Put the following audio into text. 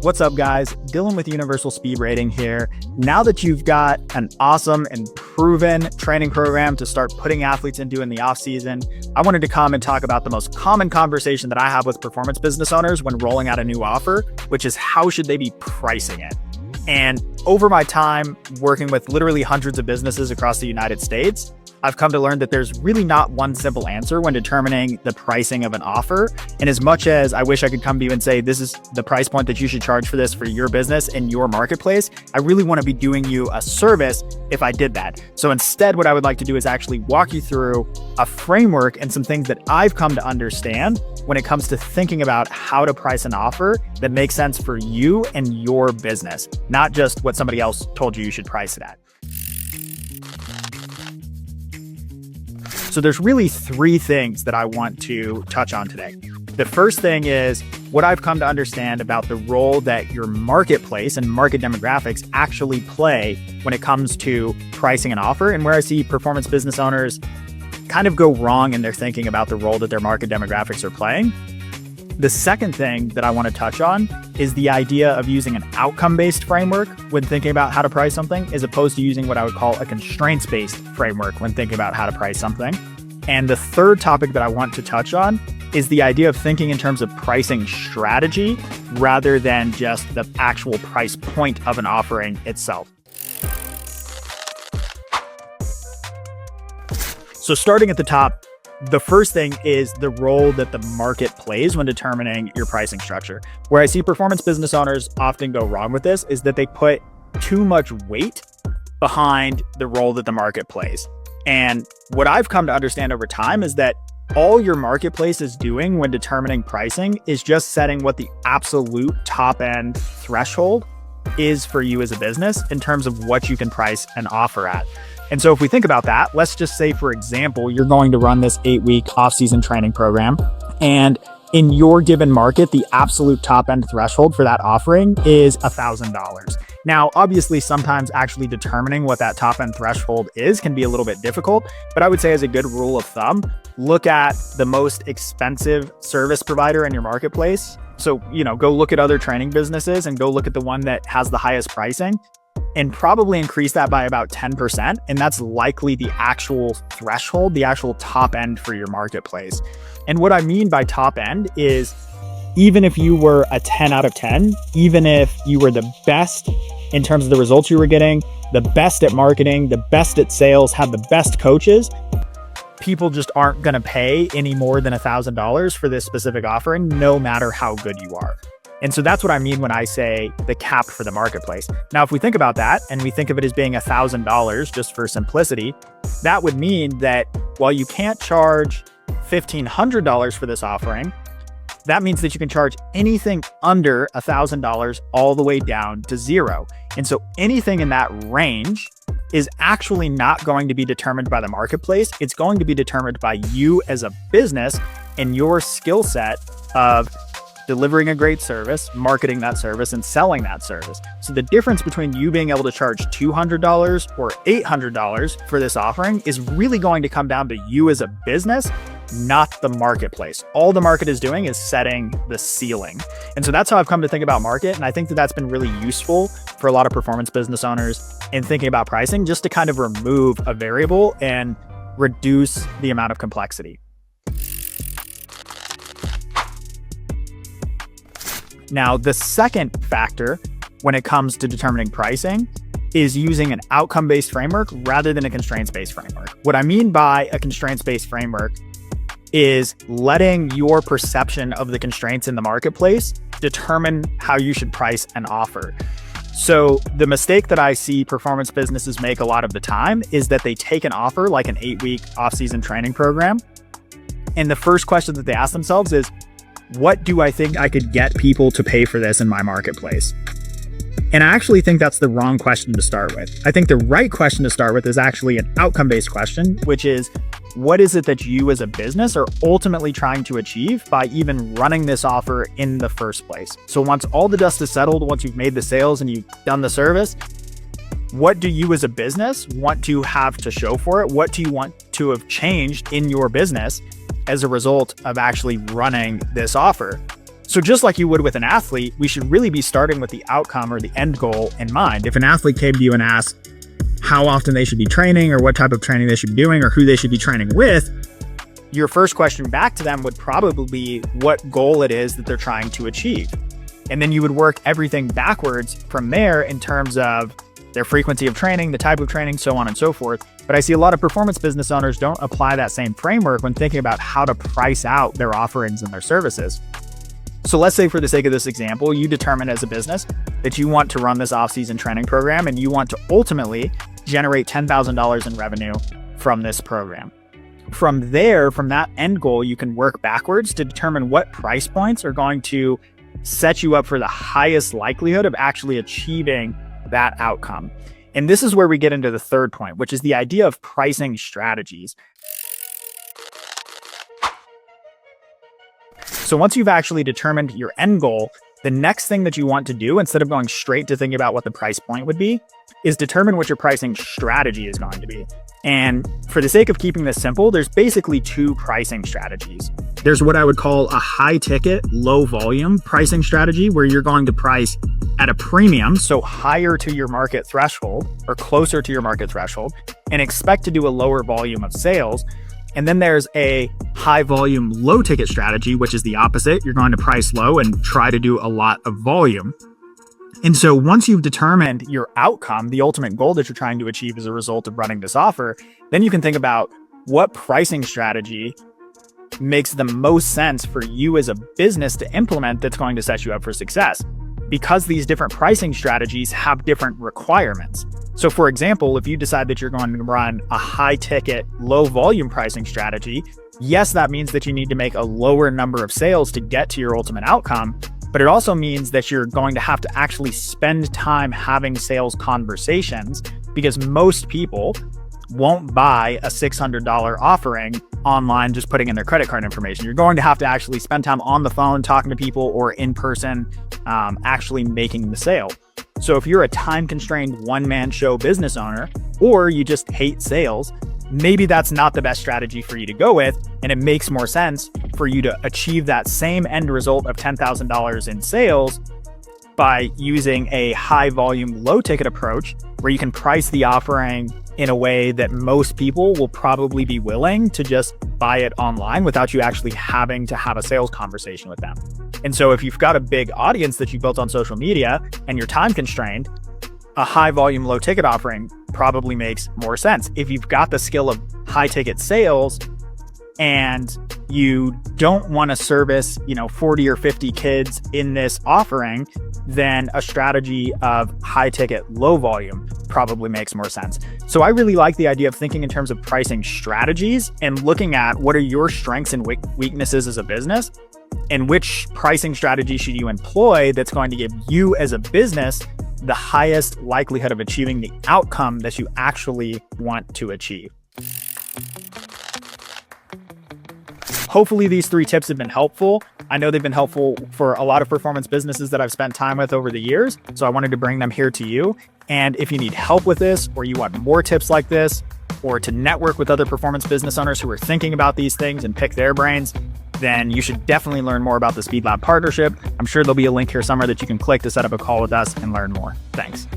What's up, guys? Dylan with Universal Speed Rating here. Now that you've got an awesome and proven training program to start putting athletes into in the off season, I wanted to come and talk about the most common conversation that I have with performance business owners when rolling out a new offer, which is how should they be pricing it? And over my time working with literally hundreds of businesses across the United States, I've come to learn that there's really not one simple answer when determining the pricing of an offer. And as much as I wish I could come to you and say, this is the price point that you should charge for this for your business and your marketplace, I really want to be doing you a service if I did that. So instead, what I would like to do is actually walk you through a framework and some things that I've come to understand when it comes to thinking about how to price an offer that makes sense for you and your business, not just what somebody else told you should price it at. So there's really three things that I want to touch on today. The first thing is what I've come to understand about the role that your marketplace and market demographics actually play when it comes to pricing an offer, and where I see performance business owners kind of go wrong in their thinking about the role that their market demographics are playing. The second thing that I want to touch on is the idea of using an outcome-based framework when thinking about how to price something, as opposed to using what I would call a constraints-based framework when thinking about how to price something. And the third topic that I want to touch on is the idea of thinking in terms of pricing strategy rather than just the actual price point of an offering itself. So starting at the top, the first thing is the role that the market plays when determining your pricing structure. Where I see performance business owners often go wrong with this is that they put too much weight behind the role that the market plays. And what I've come to understand over time is that all your marketplace is doing when determining pricing is just setting what the absolute top end threshold is for you as a business in terms of what you can price an offer at. And so if we think about that, let's just say, for example, you're going to run this 8-week off-season training program, and in your given market, the absolute top end threshold for that offering is $1,000. Now, obviously, sometimes actually determining what that top end threshold is can be a little bit difficult, but I would say as a good rule of thumb, look at the most expensive service provider in your marketplace. So, go look at other training businesses and go look at the one that has the highest pricing and probably increase that by about 10%. And that's likely the actual threshold, the actual top end for your marketplace. And what I mean by top end is even if you were a 10 out of 10, even if you were the best in terms of the results you were getting, the best at marketing, the best at sales, had the best coaches, people just aren't going to pay any more than $1,000 for this specific offering, no matter how good you are. And so that's what I mean when I say the cap for the marketplace. Now, if we think about that and we think of it as being $1,000 just for simplicity, that would mean that while you can't charge $1,500 for this offering, that means that you can charge anything under $1,000 all the way down to zero. And so anything in that range is actually not going to be determined by the marketplace. It's going to be determined by you as a business and your skill set of delivering a great service, marketing that service, and selling that service. So the difference between you being able to charge $200 or $800 for this offering is really going to come down to you as a business, not the marketplace. All the market is doing is setting the ceiling. And so that's how I've come to think about market. And I think that that's been really useful for a lot of performance business owners in thinking about pricing, just to kind of remove a variable and reduce the amount of complexity. Now, the second factor when it comes to determining pricing is using an outcome-based framework rather than a constraints-based framework. What I mean by a constraints-based framework is letting your perception of the constraints in the marketplace determine how you should price an offer. So the mistake that I see performance businesses make a lot of the time is that they take an offer like an 8-week off-season training program, and the first question that they ask themselves is, what do I think I could get people to pay for this in my marketplace? And I actually think that's the wrong question to start with. I think the right question to start with is actually an outcome-based question, which is, what is it that you as a business are ultimately trying to achieve by even running this offer in the first place? So once all the dust is settled, once you've made the sales and you've done the service, what do you as a business want to have to show for it? What do you want to have changed in your business as a result of actually running this offer? So just like you would with an athlete, we should really be starting with the outcome or the end goal in mind. If an athlete came to you and asked how often they should be training or what type of training they should be doing or who they should be training with, your first question back to them would probably be what goal it is that they're trying to achieve. And then you would work everything backwards from there in terms of their frequency of training, the type of training, so on and so forth. But I see a lot of performance business owners don't apply that same framework when thinking about how to price out their offerings and their services. So let's say for the sake of this example, you determine as a business that you want to run this off-season training program and you want to ultimately generate $10,000 in revenue from this program. From there, from that end goal, you can work backwards to determine what price points are going to set you up for the highest likelihood of actually achieving that outcome. And this is where we get into the third point, which is the idea of pricing strategies. So once you've actually determined your end goal, the next thing that you want to do, instead of going straight to thinking about what the price point would be, is determine what your pricing strategy is going to be. And for the sake of keeping this simple, there's basically two pricing strategies. There's what I would call a high ticket, low volume pricing strategy, where you're going to price at a premium, so higher to your market threshold or closer to your market threshold, and expect to do a lower volume of sales. And then there's a high volume, low ticket strategy, which is the opposite. You're going to price low and try to do a lot of volume. And so once you've determined your outcome, the ultimate goal that you're trying to achieve as a result of running this offer, then you can think about what pricing strategy makes the most sense for you as a business to implement that's going to set you up for success. Because these different pricing strategies have different requirements. So for example, if you decide that you're going to run a high ticket, low volume pricing strategy, yes, that means that you need to make a lower number of sales to get to your ultimate outcome. But it also means that you're going to have to actually spend time having sales conversations, because most people won't buy a $600 offering online just putting in their credit card information. You're going to have to actually spend time on the phone talking to people or in person, actually making the sale. So if you're a time-constrained one-man show business owner, or you just hate sales, maybe that's not the best strategy for you to go with, and it makes more sense for you to achieve that same end result of $10,000 in sales by using a high volume, low ticket approach where you can price the offering in a way that most people will probably be willing to just buy it online without you actually having to have a sales conversation with them. And so if you've got a big audience that you built on social media and you're time constrained, a high volume, low ticket offering probably makes more sense. If you've got the skill of high ticket sales and you don't want to service, 40 or 50 kids in this offering, then a strategy of high ticket, low volume probably makes more sense. So I really like the idea of thinking in terms of pricing strategies and looking at what are your strengths and weaknesses as a business, and which pricing strategy should you employ that's going to give you as a business the highest likelihood of achieving the outcome that you actually want to achieve. Hopefully these 3 tips have been helpful. I know they've been helpful for a lot of performance businesses that I've spent time with over the years, so I wanted to bring them here to you. And if you need help with this, or you want more tips like this, or to network with other performance business owners who are thinking about these things and pick their brains, then you should definitely learn more about the Speed Lab partnership. I'm sure there'll be a link here somewhere that you can click to set up a call with us and learn more. Thanks.